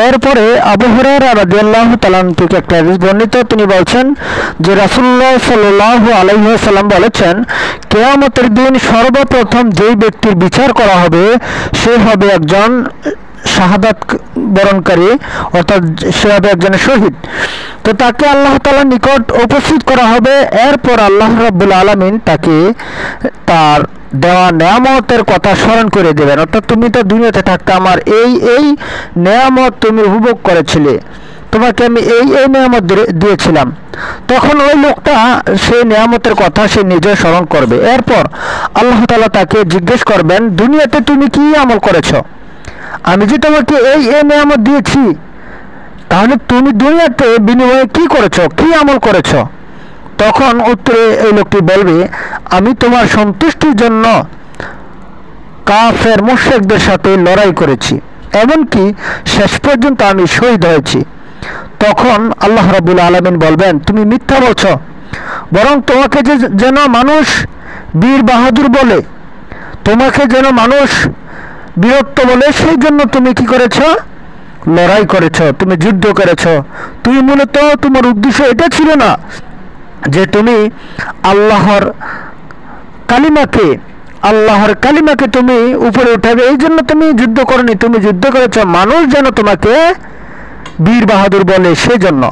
এরপরে আবু হুরায়রা রাদিয়াল্লাহু তাআলা থেকে একটা হাদিস বর্ণিত, তিনি বলছেন যে রাসূলুল্লাহ সাল্লাল্লাহু আলাইহি ওয়াসাল্লাম বলেছেন, কিয়ামতের দিন সর্বপ্রথম যেই ব্যক্তির বিচার করা হবে সে হবে একজন শাহাদাত বরণকারী, অর্থাৎ সে হবে একজন শহীদ। তো তাকে আল্লাহ তাআলার নিকট উপস্থিত করা হবে। এরপর আল্লাহ রাব্বুল আলামিন তাকে তার দেওয়া নেয়ামতের কথা স্মরণ করে দেবেন, অর্থাৎ তুমি তো দুনিয়াতে থাকতে আমার এই এই নেয়ামত তুমি উপভোগ করেছিলে, তোমাকে আমি এই এই নেয়ামত দিয়েছিলাম। তখন ওই লোকটা সেই নেয়ামতের কথা সে নিজে স্মরণ করবে। এরপর আল্লাহ তাআলা তাকে জিজ্ঞেস করবেন, দুনিয়াতে তুমি কি আমল করেছো? আমি যে তোমাকে এই এই নেয়ামত দিয়েছি, তাহলে তুমি দুনিয়াতে বিনিময়ে কি করেছো, কি আমল করেছো? তখন উত্তরে এই লোকটি বলবে, আমি তোমার সন্তুষ্টির জন্য কাফের মুশরিকদের সাথে লড়াই করেছি, এমনকি শেষ পর্যন্ত আমি শহীদ হয়েছি। তখন আল্লাহ রাব্বুল আলামিন বলবেন, তুমি মিথ্যা বলছো, বরং তোমাকে যেন মানুষ বীর বাহাদুর বলে, তোমাকে যেন মানুষ বীরত্ব বলে, সেই জন্য তুমি কি করেছ? লড়াই করেছ, তুমি যুদ্ধ করেছ। তুমি মূলত তোমার উদ্দেশ্য এটা ছিল না যে তুমি আল্লাহর কালিমাকে তুমি উপরে উঠাবে, এই জন্য তুমি যুদ্ধ করনি, তুমি যুদ্ধ করেছ মানুষ যেন তোমাকে বীর বাহাদুর বলে সেজন্য।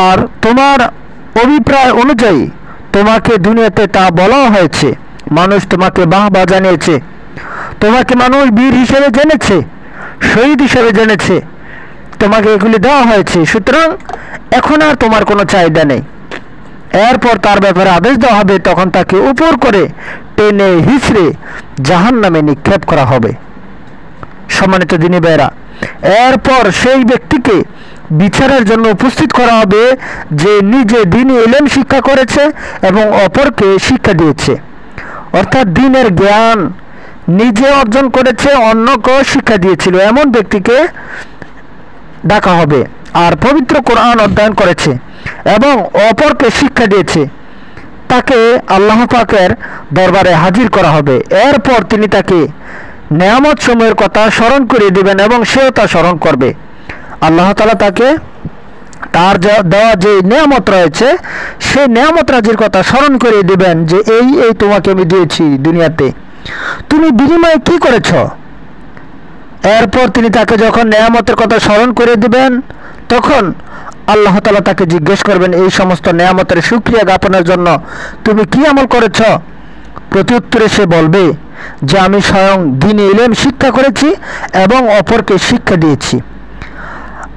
আর তোমার অভিপ্রায় অনুযায়ী তোমাকে দুনিয়াতে তা বলা হয়েছে, মানুষ তোমাকে বাহবা জানিয়েছে, তোমাকে মানুষ বীর হিসেবে জেনেছে, শহীদ হিসেবে জেনেছে, তোমাকে এগুলি দেওয়া হয়েছে। সুতরাং এখন আর তোমার কোনো চাহিদা নেই। এরপর তার ব্যাপারে আদেশ দেওয়া হবে, তখন তাকে উপর করে টেনে হিঁচড়ে জাহান্নামে নিক্ষেপ করা হবে। সম্মানিত দিনী ভাইরা, এরপর সেই ব্যক্তিকে বিচারের জন্য উপস্থিত করা হবে যে নিজে দ্বীনি ইলম শিক্ষা করেছে এবং অপরকে শিক্ষা দিয়েছে, অর্থাৎ দ্বীনের জ্ঞান নিজে অর্জন করেছে, অন্যকেও শিক্ষা দিয়েছিল, এমন ব্যক্তিকে ডাকা হবে। আর পবিত্র কোরআন অধ্যয়ন করেছে এবং অপরকে শিক্ষা দিয়েছে, তাকে আল্লাহ পাকের দরবারে হাজির করা হবে। এরপর তিনি তাকে নেয়ামত সমূহের কথা স্মরণ করিয়ে দিবেন এবং সেও তা স্মরণ করবে। আল্লাহ তাআলা তাকে তার দেওয়া যে নেয়ামত রয়েছে সেই নেয়ামত রাজির কথা স্মরণ করিয়ে দিবেন যে এই এই তোমাকে আমি দিয়েছি দুনিয়াতে, তুমি বিনিময়ে কি করেছ? এরপর তিনি তাকে যখন নেয়ামতের কথা স্মরণ করে দিবেন, তখন আল্লাহ তাআলা তাকে জিজ্ঞেস করবেন, এই সমস্ত নেয়ামতের শুকরিয়া জ্ঞাপনের জন্য তুমি কি আমল করেছ? প্রত্যুত্তরে সে বলবে যে আমি স্বয়ং দ্বীনি ইলম শিক্ষা করেছি এবং অপরকে শিক্ষা দিয়েছি,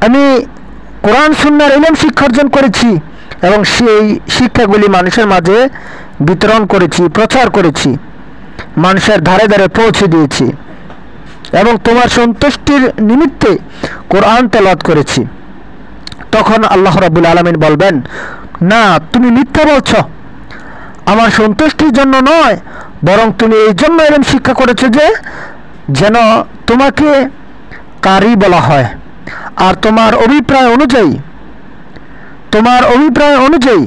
আমি কোরআন সুন্নাহর ইলম শিক্ষা অর্জন করেছি এবং সেই শিক্ষাগুলি মানুষের মাঝে বিতরণ করেছি, প্রচার করেছি, মানুষের ধারে ধারে পৌঁছে দিয়েছি এবং তোমার সন্তুষ্টির নিমিত্তে কোরআন তেলাওয়াত করেছি। তখন আল্লাহ রাব্বুল আলামিন বলবেন, না, তুমি মিথ্যা বলছো, আমার সন্তুষ্টির জন্য নয়, বরং তুমি এই জন্য ইলম শিক্ষা করেছো যে যেন তোমাকে কারি বলা হয়। আর তোমার অভিপ্রায় অনুযায়ী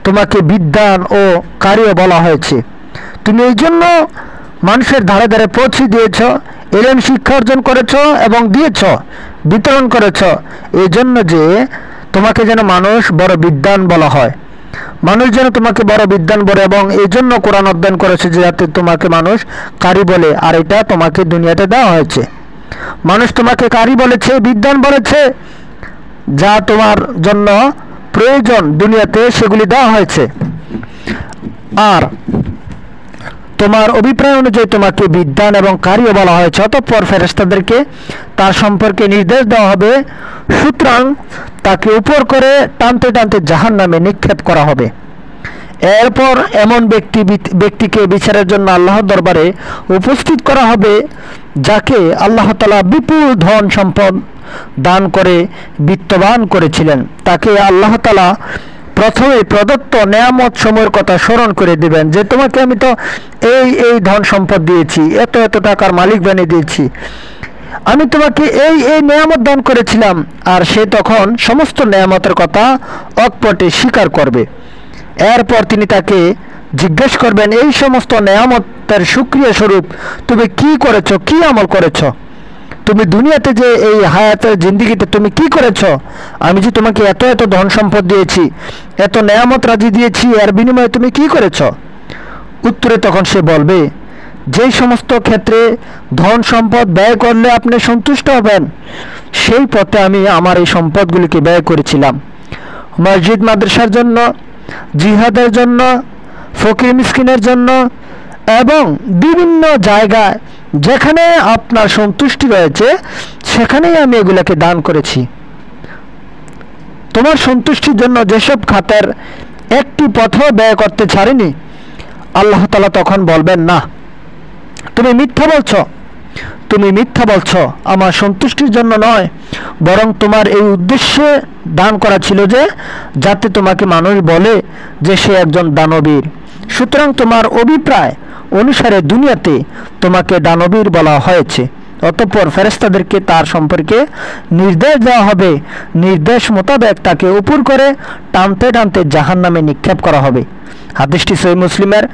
তোমাকে বিদ্বান ও কারিও বলা হয়েছে। তুমি এই জন্য মানুষের ধারে ধারে পৌঁছে দিয়েছ, ইলম শিক্ষা অর্জন করেছ এবং দিয়েছ, বিতরণ করেছ, এই জন্য যে তোমাকে যেন মানুষ বড় বিদ্বান বলা হয়, মানুষ যেন তোমাকে বড় বিদ্বান বলে, এবং এই জন্য কোরআন অধ্যয়ন করেছে যাতে তোমাকে মানুষ কারি বলে। আর এটা তোমাকে দুনিয়াতে দেওয়া হয়েছে, মানুষ তোমাকে কারি বলেছে, বিদ্বান বলেছে, যা তোমার জন্য প্রয়োজন দুনিয়াতে সেগুলি দেওয়া হয়েছে। আর তোমার অভিপ্রায় অনুযায়ী তোমাকে বিদ্বান এবং কারিও বলা হয়েছে। অতঃপর ফেরেশতাদেরকে তার সম্পর্কে নির্দেশ দেওয়া হবে, সুতরাং তাকে উপর করে টানতে টানতে জাহান্নামে নিক্ষেপ করা হবে। এরপর এমন ব্যক্তিকে বিচারের জন্য আল্লাহর দরবারে উপস্থিত করা হবে যাকে আল্লাহ তাআলা বিপুল ধন সম্পদ দান করে বিত্তবান করেছিলেন। তাকে আল্লাহ তাআলা প্রথমে প্রদত্ত নেয়ামত সমূহের কথা স্মরণ করে দিবেন যে তোমাকে আমি তো এই এই ধন সম্পদ দিয়েছি, এত এত টাকার মালিক বানিয়ে দিয়েছি, আমি তোমাকে এই এই নেয়ামত দান করেছিলাম। আর সে তখন সমস্ত নেয়ামতের কথা অকপটে স্বীকার করবে। এরপর তিনি তাকে জিজ্ঞেস করবেন, এই সমস্ত নেয়ামতের শুকরিয়া স্বরূপ তুমি কি করেছ, কি আমল করেছ? তুমি দুনিয়াতে যে এই হায়াতের জিন্দিগিতে তুমি কি করেছো? আমি যে তোমাকে এত এত ধন সম্পদ দিয়েছি, এত নেয়ামত রাজি দিয়েছি, এর বিনিময়ে তুমি কি করেছো? উত্তরে তখন সে বলবে, যেই সমস্ত ক্ষেত্রে ধন সম্পদ ব্যয় করলে আপনি সন্তুষ্ট হবেন, সেই পথে আমি আমার এই সম্পদগুলিকে ব্যয় করেছিলাম। মসজিদ মাদ্রাসার জন্য, জিহাদের জন্য, ফকির মিসকিনের জন্য এবং বিভিন্ন জায়গায় যেখানে আপনার সন্তুষ্টি রয়েছে সেখানেই আমি এগুলোকে দান করেছি। তোমার সন্তুষ্টির জন্য যেসব খাতের একটি পথও ব্যয় করতে ছাড়িনি, আল্লাহ তাআলা তখন বলবেন, না, তুমি মিথ্যা বলছো, তুমি মিথ্যা বলছো, আমার সন্তুষ্টির জন্য নয়, বরং তোমার এই উদ্দেশ্যে দান করা ছিল যে যাতে তোমাকে মানুষ বলে যে সে একজন দানবীর। সুতরাং তোমার অভিপ্রায় অনুসারে দুনিয়াতে তোমাকে দানবীর বলা হয়েছে। অতঃপর ফেরেশতাদেরকে তার সম্পর্কে নির্দেশ দেওয়া হবে, নির্দেশ মোতাবেক তাকে উপর করে টানতে টানতে জাহান্নামে নিক্ষেপ করা হবে। হাদিসটি সহিহ মুসলিমের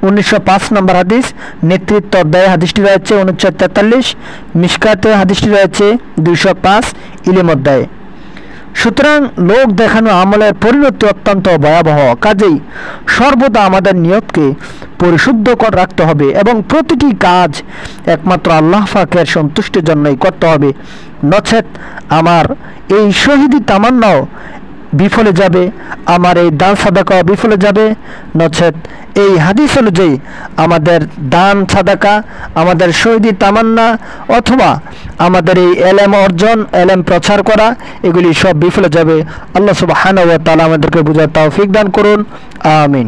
1905 নম্বর হাদিস, নেতৃত্ব অধ্যায়ে হাদিসটি রয়েছে 1943, মিশকাতে হাদিসটি রয়েছে 205, ইলম অধ্যায়ে। সুতরাং লোক দেখানো আমলের পরিণতি অত্যন্ত ভয়াবহ। কাজেই সর্বদা আমাদের নিয়তকে পরিশুদ্ধ করে রাখতে হবে এবং প্রতিটি কাজ একমাত্র আল্লাহ পাকের সন্তুষ্টির জন্যই করতে হবে, নচেত আমার এই শহীদি তামান্নাও বিফলে যাবে, আমার এই দান সাদাকা বিফলে যাবে। নচেত এই হাদিস অনুযায়ী আমাদের দান সাদাকা, আমাদের শহীদি তামান্না অথবা আমাদের এই এলেম অর্জন, এলেম প্রচার করা, এগুলি সব বিফলে যাবে। আল্লাহ সুবহানাহু ওয়া তাআলা আমাদেরকে বুঝার তৌফিক দান করুন। আমিন।